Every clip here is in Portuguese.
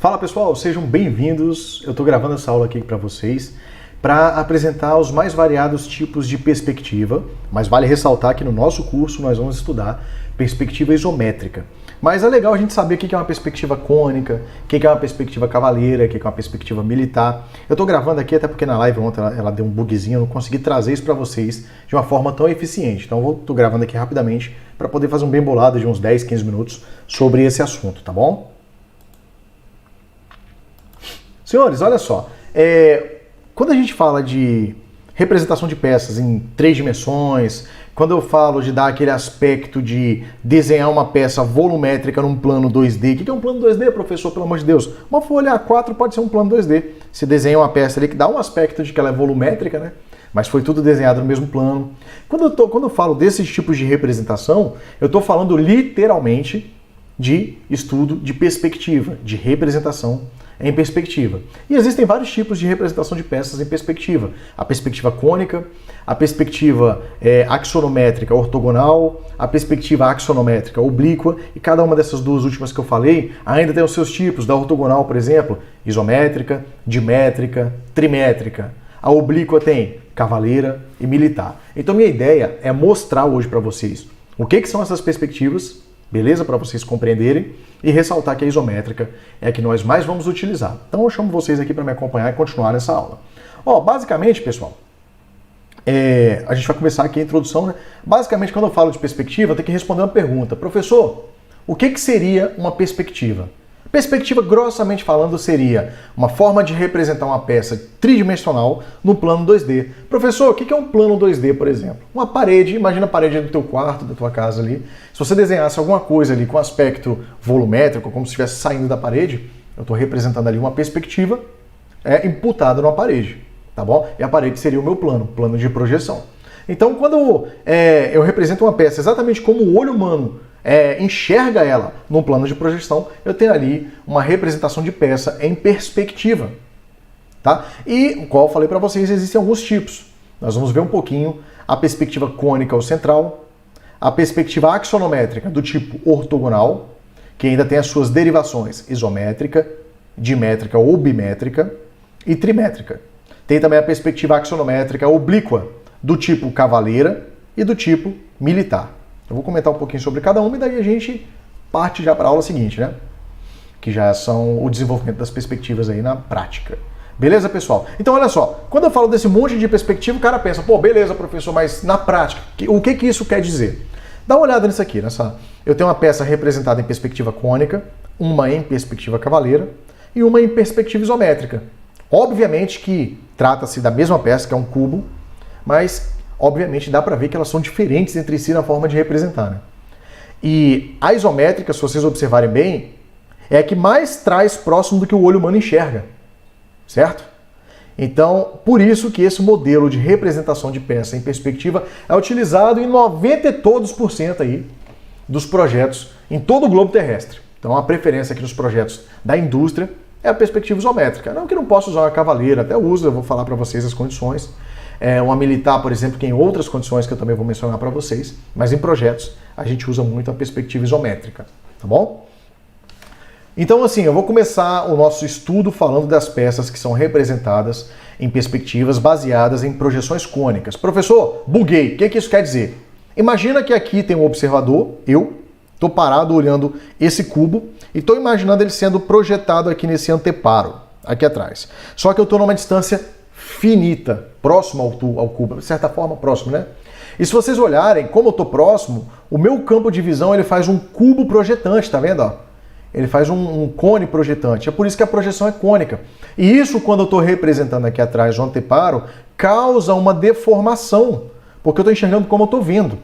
Fala pessoal, sejam bem-vindos. Eu estou gravando essa aula aqui para vocês para apresentar os mais variados tipos de perspectiva, mas vale ressaltar que no nosso curso nós vamos estudar perspectiva isométrica. Mas é legal a gente saber o que é uma perspectiva cônica, o que é uma perspectiva cavaleira, o que é uma perspectiva militar. Eu estou gravando aqui até porque na live ontem ela deu um bugzinho, eu não consegui trazer isso para vocês de uma forma tão eficiente. Então eu estou gravando aqui rapidamente para poder fazer um bem bolado de uns 10, 15 minutos sobre esse assunto, tá bom? Senhores, olha só, quando a gente fala de representação de peças em 3 dimensões, quando eu falo de dar aquele aspecto de desenhar uma peça volumétrica num plano 2D, o que é um plano 2D, professor, pelo amor de Deus? Uma folha A4 pode ser um plano 2D. Você desenha uma peça ali que dá um aspecto de que ela é volumétrica, né? Mas foi tudo desenhado no mesmo plano. Quando eu falo desses tipos de representação, eu estou falando literalmente de estudo de perspectiva, de representação em perspectiva. E existem vários tipos de representação de peças em perspectiva. A perspectiva cônica, a perspectiva axonométrica ortogonal, a perspectiva axonométrica oblíqua, e cada uma dessas duas últimas que eu falei ainda tem os seus tipos. Da ortogonal, por exemplo, isométrica, dimétrica, trimétrica. A oblíqua tem cavaleira e militar. Então minha ideia é mostrar hoje para vocês o que são essas perspectivas, beleza? Para vocês compreenderem e ressaltar que a isométrica é a que nós mais vamos utilizar. Então eu chamo vocês aqui para me acompanhar e continuar nessa aula. Basicamente, pessoal, a gente vai começar aqui a introdução, né? Basicamente, quando eu falo de perspectiva, eu tenho que responder uma pergunta. Professor, o que seria uma perspectiva? Perspectiva, grossamente falando, seria uma forma de representar uma peça tridimensional no plano 2D. Professor, o que é um plano 2D, por exemplo? Uma parede, imagina a parede do teu quarto, da tua casa ali. Se você desenhasse alguma coisa ali com aspecto volumétrico, como se estivesse saindo da parede, eu estou representando ali uma perspectiva imputada numa parede, tá bom? E a parede seria o meu plano de projeção. Então, quando eu represento uma peça exatamente como o olho humano enxerga ela no plano de projeção, eu tenho ali uma representação de peça em perspectiva, tá? E, como eu falei para vocês, existem alguns tipos. Nós vamos ver um pouquinho a perspectiva cônica ou central, a perspectiva axonométrica do tipo ortogonal, que ainda tem as suas derivações isométrica, dimétrica ou bimétrica e trimétrica. Tem também a perspectiva axonométrica oblíqua do tipo cavaleira e do tipo militar. Eu vou comentar um pouquinho sobre cada uma e daí a gente parte já para a aula seguinte, né? Que já são o desenvolvimento das perspectivas aí na prática. Beleza, pessoal? Então, olha só, quando eu falo desse monte de perspectiva, o cara pensa, pô, beleza, professor, mas na prática, o que isso quer dizer? Dá uma olhada nisso aqui, eu tenho uma peça representada em perspectiva cônica, uma em perspectiva cavaleira e uma em perspectiva isométrica. Obviamente que trata-se da mesma peça, que é um cubo, mas obviamente dá para ver que elas são diferentes entre si na forma de representar, né? E a isométrica, se vocês observarem bem, é a que mais traz próximo do que o olho humano enxerga, certo? Então, por isso que esse modelo de representação de peça em perspectiva é utilizado em 90% aí dos projetos em todo o globo terrestre. Então, a preferência aqui nos projetos da indústria é a perspectiva isométrica. Não que não possa usar uma cavaleira, até uso, eu vou falar para vocês as condições. Uma militar, por exemplo, que em outras condições que eu também vou mencionar para vocês, mas em projetos a gente usa muito a perspectiva isométrica, tá bom? Então, assim, eu vou começar o nosso estudo falando das peças que são representadas em perspectivas baseadas em projeções cônicas. Professor, buguei, o que isso quer dizer? Imagina que aqui tem um observador, eu estou parado olhando esse cubo e estou imaginando ele sendo projetado aqui nesse anteparo, aqui atrás. Só que eu estou numa distância finita, próximo ao cubo, de certa forma próximo, né? E se vocês olharem, como eu estou próximo, o meu campo de visão ele faz um cubo projetante, tá vendo? Ó? Ele faz um cone projetante, é por isso que a projeção é cônica. E isso, quando eu estou representando aqui atrás o anteparo, causa uma deformação, porque eu estou enxergando como eu estou vendo.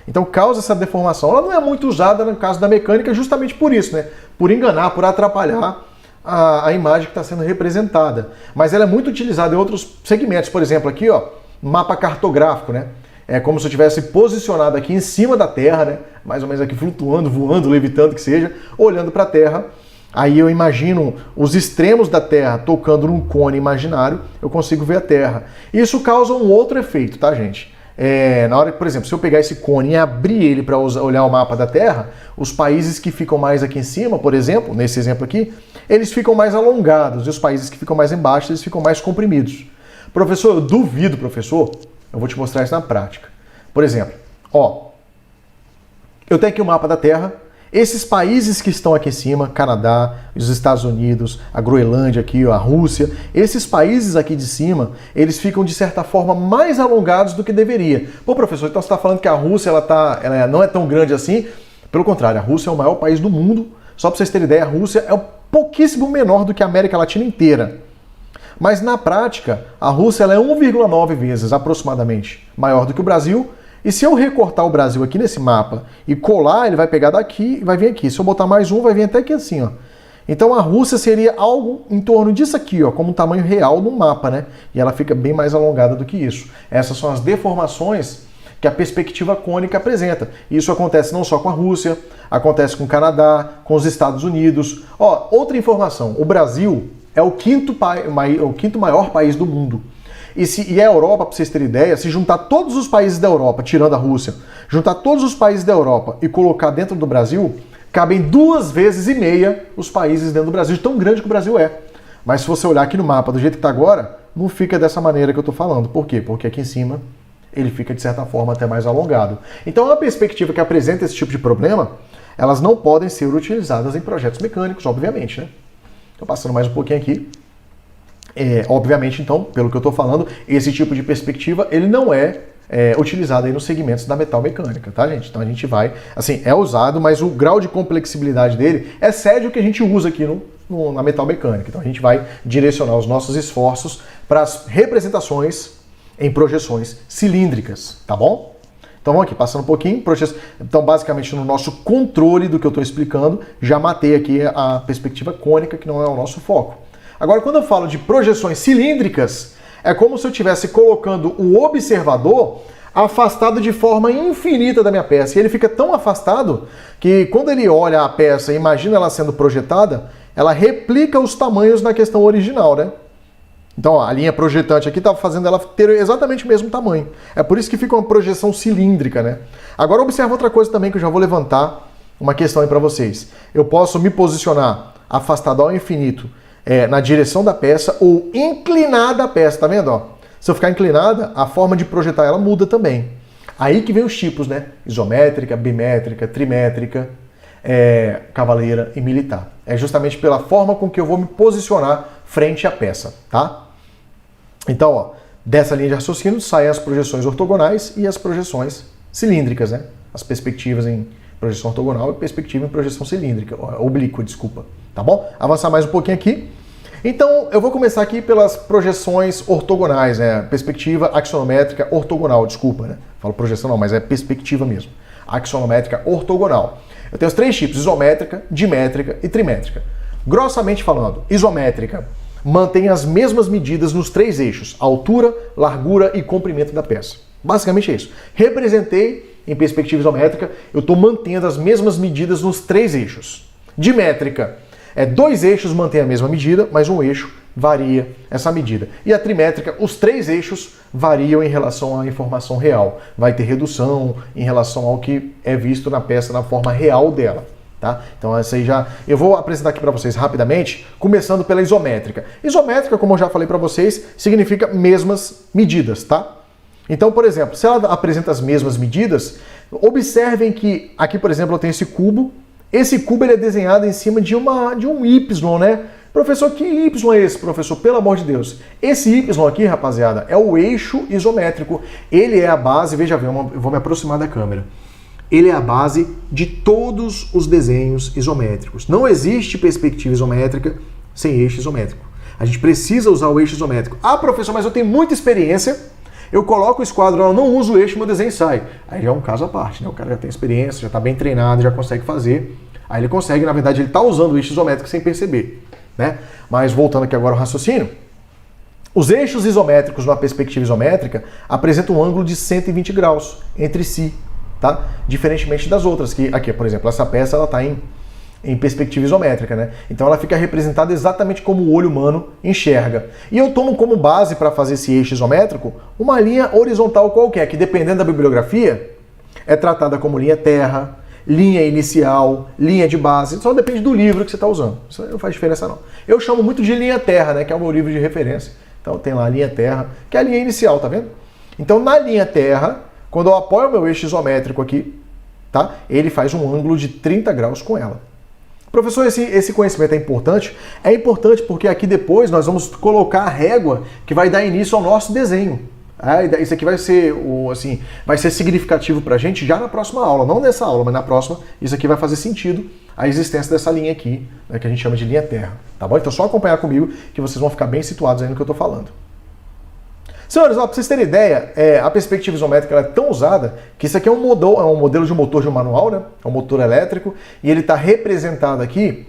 Então causa essa deformação. Ela não é muito usada no caso da mecânica justamente por isso, né? Por enganar, por atrapalhar a imagem que está sendo representada. Mas ela é muito utilizada em outros segmentos. Por exemplo, aqui, ó, mapa cartográfico, né? É como se eu tivesse posicionado aqui em cima da Terra, né? Mais ou menos aqui flutuando, voando, levitando, que seja, olhando para a Terra. Aí eu imagino os extremos da Terra tocando num cone imaginário, eu consigo ver a Terra. Isso causa um outro efeito, tá, gente? Na hora que, por exemplo, se eu pegar esse cone e abrir ele para olhar o mapa da Terra, os países que ficam mais aqui em cima, por exemplo, nesse exemplo aqui, eles ficam mais alongados, e os países que ficam mais embaixo, eles ficam mais comprimidos. Professor, eu duvido, professor, eu vou te mostrar isso na prática. Por exemplo, ó, eu tenho aqui o mapa da Terra. Esses países que estão aqui em cima, Canadá, os Estados Unidos, a Groenlândia aqui, a Rússia, esses países aqui de cima, eles ficam de certa forma mais alongados do que deveria. Pô, professor, então você está falando que a Rússia ela não é tão grande assim? Pelo contrário, a Rússia é o maior país do mundo. Só para vocês terem ideia, a Rússia é um pouquíssimo menor do que a América Latina inteira. Mas na prática, a Rússia ela é 1,9 vezes aproximadamente maior do que o Brasil. E se eu recortar o Brasil aqui nesse mapa e colar, ele vai pegar daqui e vai vir aqui. Se eu botar mais um, vai vir até aqui assim, ó. Então a Rússia seria algo em torno disso aqui, ó, como um tamanho real no mapa, né? E ela fica bem mais alongada do que isso. Essas são as deformações que a perspectiva cônica apresenta. Isso acontece não só com a Rússia, acontece com o Canadá, com os Estados Unidos. Ó, outra informação, o Brasil é o quinto maior país do mundo. E a Europa, para vocês terem ideia, se juntar todos os países da Europa, tirando a Rússia, juntar todos os países da Europa e colocar dentro do Brasil, cabem 2,5 vezes os países dentro do Brasil, de tão grande que o Brasil é. Mas se você olhar aqui no mapa do jeito que está agora, não fica dessa maneira que eu estou falando. Por quê? Porque aqui em cima ele fica, de certa forma, até mais alongado. Então, a perspectiva que apresenta esse tipo de problema, elas não podem ser utilizadas em projetos mecânicos, obviamente, né? Estou passando mais um pouquinho aqui. Obviamente, então, pelo que eu estou falando, esse tipo de perspectiva, ele não é utilizado aí nos segmentos da metal mecânica, tá, gente? Então a gente vai, assim, é usado, mas o grau de complexibilidade dele excede o que a gente usa aqui na metal mecânica. Então a gente vai direcionar os nossos esforços para as representações em projeções cilíndricas, tá bom? Então vamos aqui, passando um pouquinho. Então, basicamente, no nosso controle do que eu estou explicando, já matei aqui a perspectiva cônica, que não é o nosso foco. Agora, quando eu falo de projeções cilíndricas, é como se eu estivesse colocando o observador afastado de forma infinita da minha peça. E ele fica tão afastado que quando ele olha a peça e imagina ela sendo projetada, ela replica os tamanhos na questão original, né? Então, ó, a linha projetante aqui está fazendo ela ter exatamente o mesmo tamanho. É por isso que fica uma projeção cilíndrica, né? Agora, observa outra coisa também que eu já vou levantar uma questão aí para vocês. Eu posso me posicionar afastado ao infinito na direção da peça ou inclinada a peça, tá vendo? Ó? Se eu ficar inclinada, a forma de projetar ela muda também. Aí que vem os tipos, né? Isométrica, bimétrica, trimétrica, cavaleira e militar. É justamente pela forma com que eu vou me posicionar frente à peça, tá? Então, ó, dessa linha de raciocínio saem as projeções ortogonais e as projeções cilíndricas, né? As perspectivas em projeção ortogonal e perspectiva em projeção cilíndrica, oblíqua, desculpa. Tá bom? Avançar mais um pouquinho aqui. Então, eu vou começar aqui pelas projeções ortogonais, né? Perspectiva axonométrica ortogonal, desculpa, né? Falo projeção não, mas é perspectiva mesmo. Axonométrica ortogonal. Eu tenho os 3 tipos, isométrica, dimétrica e trimétrica. Grossamente falando, isométrica mantém as mesmas medidas nos 3 eixos, altura, largura e comprimento da peça. Basicamente é isso. Representei em perspectiva isométrica, eu estou mantendo as mesmas medidas nos 3 eixos. Dimétrica 2 eixos mantêm a mesma medida, mas um eixo varia essa medida. E a trimétrica, os 3 eixos variam em relação à informação real. Vai ter redução em relação ao que é visto na peça na forma real dela. Tá? Então essa aí já... Eu vou apresentar aqui para vocês rapidamente, começando pela isométrica. Isométrica, como eu já falei para vocês, significa mesmas medidas, tá? Então, por exemplo, se ela apresenta as mesmas medidas, observem que aqui, por exemplo, eu tenho esse cubo. Esse cubo ele é desenhado em cima de um Y, né? Professor, que Y é esse, professor? Pelo amor de Deus. Esse Y aqui, rapaziada, é o eixo isométrico. Ele é a base, veja bem, eu vou me aproximar da câmera. Ele é a base de todos os desenhos isométricos. Não existe perspectiva isométrica sem eixo isométrico. A gente precisa usar o eixo isométrico. Ah, professor, mas eu tenho muita experiência. Eu coloco o esquadro, eu não uso o eixo, meu desenho sai. Aí já é um caso à parte, né? O cara já tem experiência, já está bem treinado, já consegue fazer. Aí ele consegue, na verdade, ele está usando o eixo isométrico sem perceber, né? Mas voltando aqui agora ao raciocínio, os eixos isométricos numa perspectiva isométrica apresentam um ângulo de 120 graus entre si, tá? Diferentemente das outras, que aqui, por exemplo, essa peça ela está em em perspectiva isométrica, né? Então ela fica representada exatamente como o olho humano enxerga. E eu tomo como base para fazer esse eixo isométrico uma linha horizontal qualquer, que dependendo da bibliografia, é tratada como linha terra, linha inicial, linha de base, só depende do livro que você está usando. Isso não faz diferença não. Eu chamo muito de linha terra, né, que é o meu livro de referência. Então tem lá a linha terra, que é a linha inicial, tá vendo? Então na linha terra, quando eu apoio o meu eixo isométrico aqui, tá? Ele faz um ângulo de 30 graus com ela. Professor, esse conhecimento é importante? É importante porque aqui depois nós vamos colocar a régua que vai dar início ao nosso desenho. Isso aqui vai ser, vai ser significativo para a gente já na próxima aula, não nessa aula, mas na próxima, isso aqui vai fazer sentido, a existência dessa linha aqui, né, que a gente chama de linha terra, tá bom? Então só acompanhar comigo que vocês vão ficar bem situados aí no que eu estou falando. Senhores, para vocês terem ideia, a perspectiva isométrica ela é tão usada que isso aqui é um modelo de motor de um manual, né? É um motor elétrico, e ele está representado aqui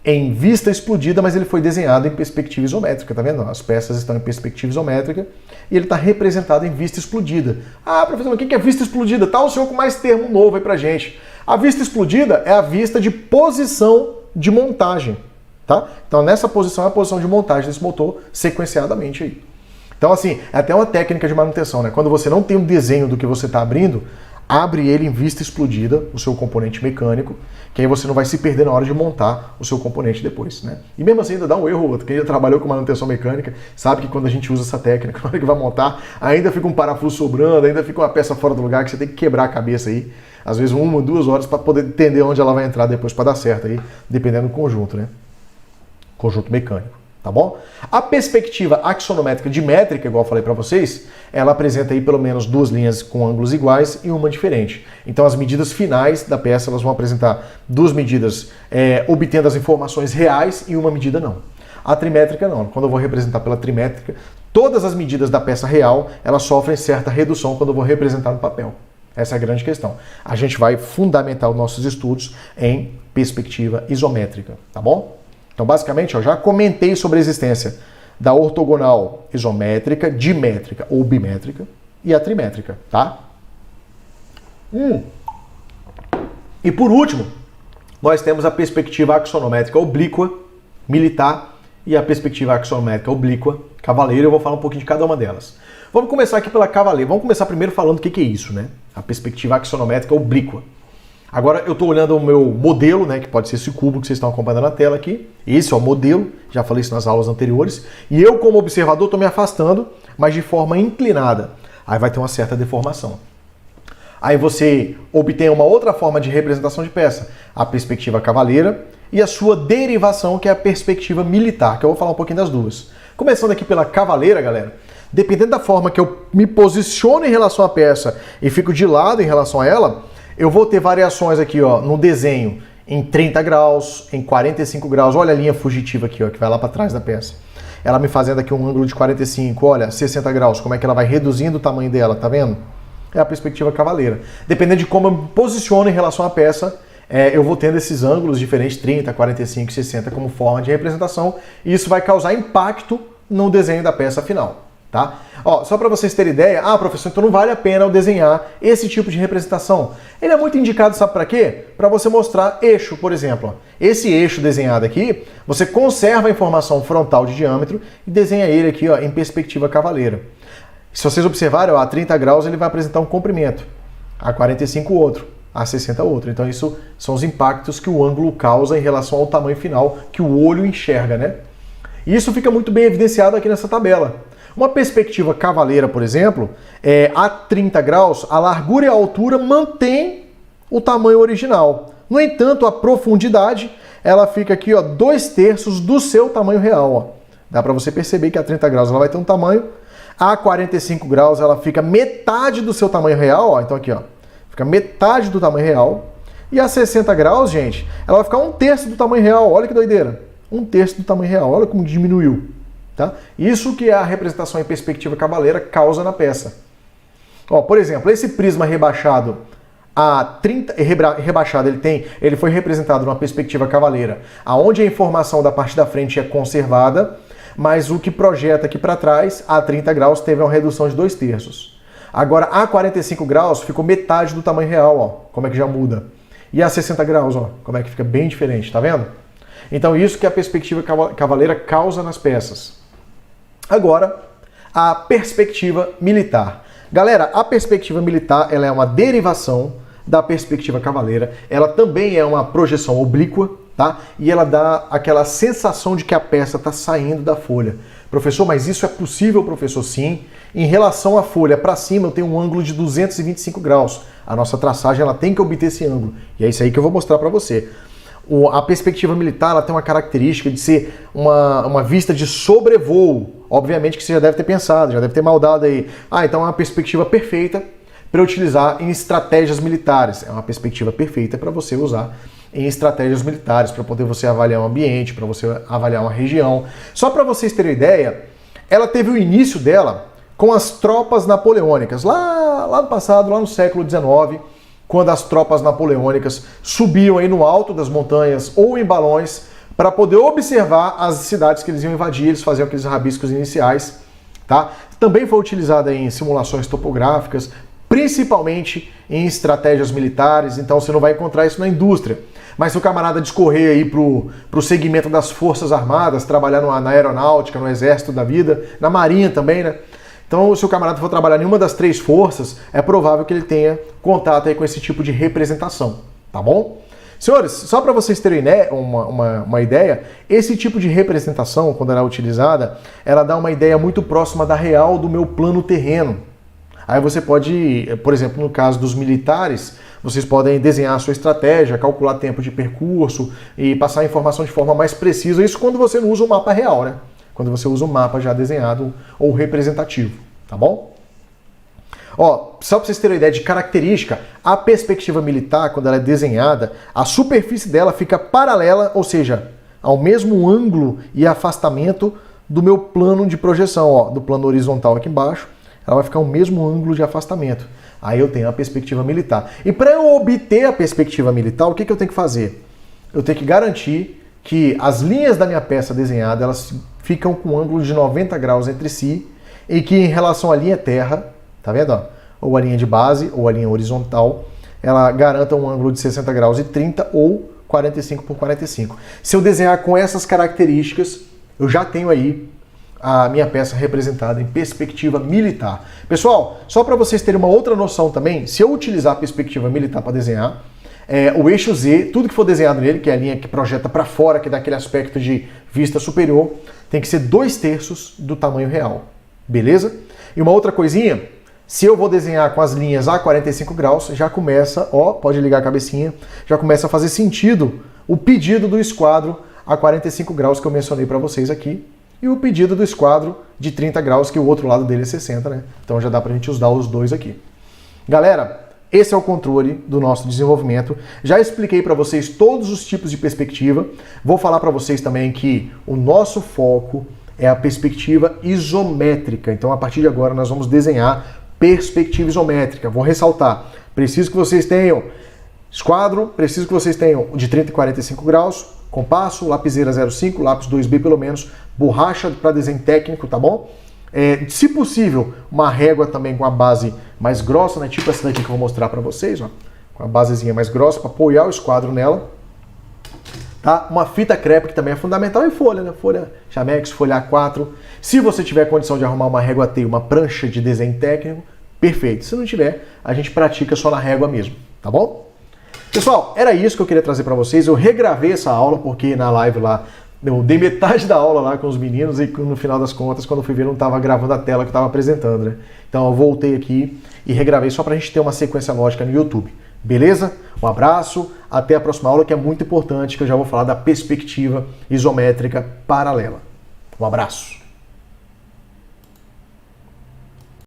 em vista explodida, mas ele foi desenhado em perspectiva isométrica, tá vendo? As peças estão em perspectiva isométrica e ele está representado em vista explodida. Ah, professor, o que é vista explodida? Tá o senhor com mais termo novo aí pra gente. A vista explodida é a vista de posição de montagem, tá? Então nessa posição é a posição de montagem desse motor sequenciadamente aí. Então assim, é até uma técnica de manutenção, né? Quando você não tem um desenho do que você está abrindo, abre ele em vista explodida, o seu componente mecânico, que aí você não vai se perder na hora de montar o seu componente depois, né? E mesmo assim ainda dá um erro ou outro. Quem já trabalhou com manutenção mecânica sabe que quando a gente usa essa técnica, na hora que vai montar, ainda fica um parafuso sobrando, ainda fica uma peça fora do lugar que você tem que quebrar a cabeça aí, às vezes 1 ou 2 horas para poder entender onde ela vai entrar depois para dar certo aí, dependendo do conjunto, né? Conjunto mecânico. Tá bom? A perspectiva axonométrica dimétrica, igual eu falei para vocês, ela apresenta aí pelo menos 2 linhas com ângulos iguais e uma diferente. Então as medidas finais da peça elas vão apresentar 2 medidas obtendo as informações reais e uma medida não. A trimétrica não. Quando eu vou representar pela trimétrica, todas as medidas da peça real elas sofrem certa redução quando eu vou representar no papel. Essa é a grande questão. A gente vai fundamentar os nossos estudos em perspectiva isométrica, tá bom? Então, basicamente, eu já comentei sobre a existência da ortogonal isométrica, dimétrica ou bimétrica e a trimétrica, tá? E por último, nós temos a perspectiva axonométrica oblíqua, militar, e a perspectiva axonométrica oblíqua, cavaleira. Eu vou falar um pouquinho de cada uma delas. Vamos começar aqui pela cavaleira. Vamos começar primeiro falando o que é isso, né? A perspectiva axonométrica oblíqua. Agora eu estou olhando o meu modelo, né, que pode ser esse cubo que vocês estão acompanhando na tela aqui. Esse é o modelo, já falei isso nas aulas anteriores. E eu, como observador, estou me afastando, mas de forma inclinada. Aí vai ter uma certa deformação. Aí você obtém uma outra forma de representação de peça, a perspectiva cavaleira e a sua derivação, que é a perspectiva militar, que eu vou falar um pouquinho das duas. Começando aqui pela cavaleira, galera. Dependendo da forma que eu me posiciono em relação à peça e fico de lado em relação a ela, eu vou ter variações aqui, ó, no desenho em 30 graus, em 45 graus. Olha a linha fugitiva aqui, ó, que vai lá para trás da peça. Ela me fazendo aqui um ângulo de 45, olha, 60 graus, como é que ela vai reduzindo o tamanho dela, tá vendo? É a perspectiva cavaleira. Dependendo de como eu me posiciono em relação à peça, eu vou tendo esses ângulos diferentes, 30, 45, 60, como forma de representação, e isso vai causar impacto no desenho da peça final. Tá? Ó, só para vocês terem ideia, professor, então não vale a pena eu desenhar esse tipo de representação. Ele é muito indicado, sabe para quê? Para você mostrar eixo, por exemplo. Ó. Esse eixo desenhado aqui, você conserva a informação frontal de diâmetro e desenha ele aqui, ó, em perspectiva cavaleira. Se vocês observarem, ó, a 30 graus ele vai apresentar um comprimento, a 45 outro, a 60 outro. Então isso são os impactos que o ângulo causa em relação ao tamanho final que o olho enxerga, né? E isso fica muito bem evidenciado aqui nessa tabela. Uma perspectiva cavaleira, por exemplo, a 30 graus, a largura e a altura mantém o tamanho original. No entanto, a profundidade, ela fica aqui, ó, 2/3 do seu tamanho real. Ó. Dá para você perceber que a 30 graus ela vai ter um tamanho, a 45 graus ela fica metade do seu tamanho real. Ó. Então aqui, ó, fica metade do tamanho real. E a 60 graus, gente, ela vai ficar 1/3 do tamanho real. Olha que doideira. 1/3 do tamanho real. Olha como diminuiu. Tá? Isso que a representação em perspectiva cavaleira causa na peça. Ó, por exemplo, esse prisma rebaixado a 30, rebaixado ele foi representado numa perspectiva cavaleira, aonde a informação da parte da frente é conservada, mas o que projeta aqui para trás, a 30 graus, teve uma redução de 2/3. Agora, a 45 graus ficou metade do tamanho real, ó, como é que já muda. E a 60 graus, ó, como é que fica bem diferente, tá vendo? Então isso que a perspectiva cavaleira causa nas peças. Agora, a perspectiva militar. Galera, a perspectiva militar ela é uma derivação da perspectiva cavaleira. Ela também é uma projeção oblíqua, tá? E ela dá aquela sensação de que a peça está saindo da folha. Professor, mas isso é possível, professor? Sim. Em relação à folha para cima, eu tenho um ângulo de 225 graus. A nossa traçagem ela tem que obter esse ângulo. E é isso aí que eu vou mostrar para você. A perspectiva militar ela tem uma característica de ser uma vista de sobrevoo. Obviamente que você já deve ter pensado, já deve ter maldado aí. Então é uma perspectiva perfeita para utilizar em estratégias militares. É uma perspectiva perfeita para você usar em estratégias militares, para poder você avaliar um ambiente, para você avaliar uma região. Só para vocês terem ideia, ela teve o início dela com as tropas napoleônicas, lá no passado, lá no século XIX, quando as tropas napoleônicas subiam aí no alto das montanhas ou em balões para poder observar as cidades que eles iam invadir, eles faziam aqueles rabiscos iniciais, tá? Também foi utilizada em simulações topográficas, principalmente em estratégias militares, então você não vai encontrar isso na indústria. Mas se o camarada discorrer aí pro segmento das Forças Armadas, trabalhar na aeronáutica, no exército da vida, na marinha também, né? Então, se o camarada for trabalhar em uma das três forças, é provável que ele tenha contato aí com esse tipo de representação, tá bom? Senhores, só para vocês terem uma ideia, esse tipo de representação, quando ela é utilizada, ela dá uma ideia muito próxima da real do meu plano terreno. Aí você pode, por exemplo, no caso dos militares, vocês podem desenhar a sua estratégia, calcular tempo de percurso e passar a informação de forma mais precisa. Isso quando você não usa o mapa real, né? Quando você usa um mapa já desenhado ou representativo, tá bom? Ó, só para vocês terem uma ideia de característica, a perspectiva militar, quando ela é desenhada, a superfície dela fica paralela, ou seja, ao mesmo ângulo e afastamento do meu plano de projeção, ó, do plano horizontal aqui embaixo, ela vai ficar o mesmo ângulo de afastamento. Aí eu tenho a perspectiva militar. E para eu obter a perspectiva militar, o que eu tenho que fazer? Eu tenho que garantir que as linhas da minha peça desenhada, elas ficam com um ângulo de 90 graus entre si e que em relação à linha terra, tá vendo? Ó? Ou a linha de base ou a linha horizontal, ela garanta um ângulo de 60 graus e 30 ou 45 por 45. Se eu desenhar com essas características, eu já tenho aí a minha peça representada em perspectiva militar. Pessoal, só para vocês terem uma outra noção também, se eu utilizar a perspectiva militar para desenhar, o eixo Z, tudo que for desenhado nele, que é a linha que projeta para fora, que dá aquele aspecto de vista superior, tem que ser 2/3 do tamanho real, beleza? E uma outra coisinha, se eu vou desenhar com as linhas a 45 graus, já começa, ó, pode ligar a cabecinha, já começa a fazer sentido o pedido do esquadro a 45 graus que eu mencionei para vocês aqui, e o pedido do esquadro de 30 graus, que o outro lado dele é 60, né? Então já dá pra gente usar os dois aqui. Galera, esse é o controle do nosso desenvolvimento. Já expliquei para vocês todos os tipos de perspectiva. Vou falar para vocês também que o nosso foco é a perspectiva isométrica. Então, a partir de agora, nós vamos desenhar perspectiva isométrica. Vou ressaltar, preciso que vocês tenham esquadro, preciso que vocês tenham de 30 e 45 graus, compasso, lapiseira 0,5, lápis 2B pelo menos, borracha para desenho técnico, tá bom? Se possível, uma régua também com a base mais grossa, né? Tipo essa daqui que eu vou mostrar para vocês, ó, com a basezinha mais grossa para apoiar o esquadro nela. Tá? Uma fita crepe que também é fundamental e folha, né? Folha Chamex, folha A4. Se você tiver condição de arrumar uma régua T, uma prancha de desenho técnico, perfeito. Se não tiver, a gente pratica só na régua mesmo, tá bom? Pessoal, era isso que eu queria trazer para vocês. Eu regravei essa aula porque na live lá eu dei metade da aula lá com os meninos e no final das contas, quando eu fui ver, não estava gravando a tela que eu estava apresentando, né? Então eu voltei aqui e regravei só para a gente ter uma sequência lógica no YouTube. Beleza? Um abraço, até a próxima aula que é muito importante, que eu já vou falar da perspectiva isométrica paralela. Um abraço.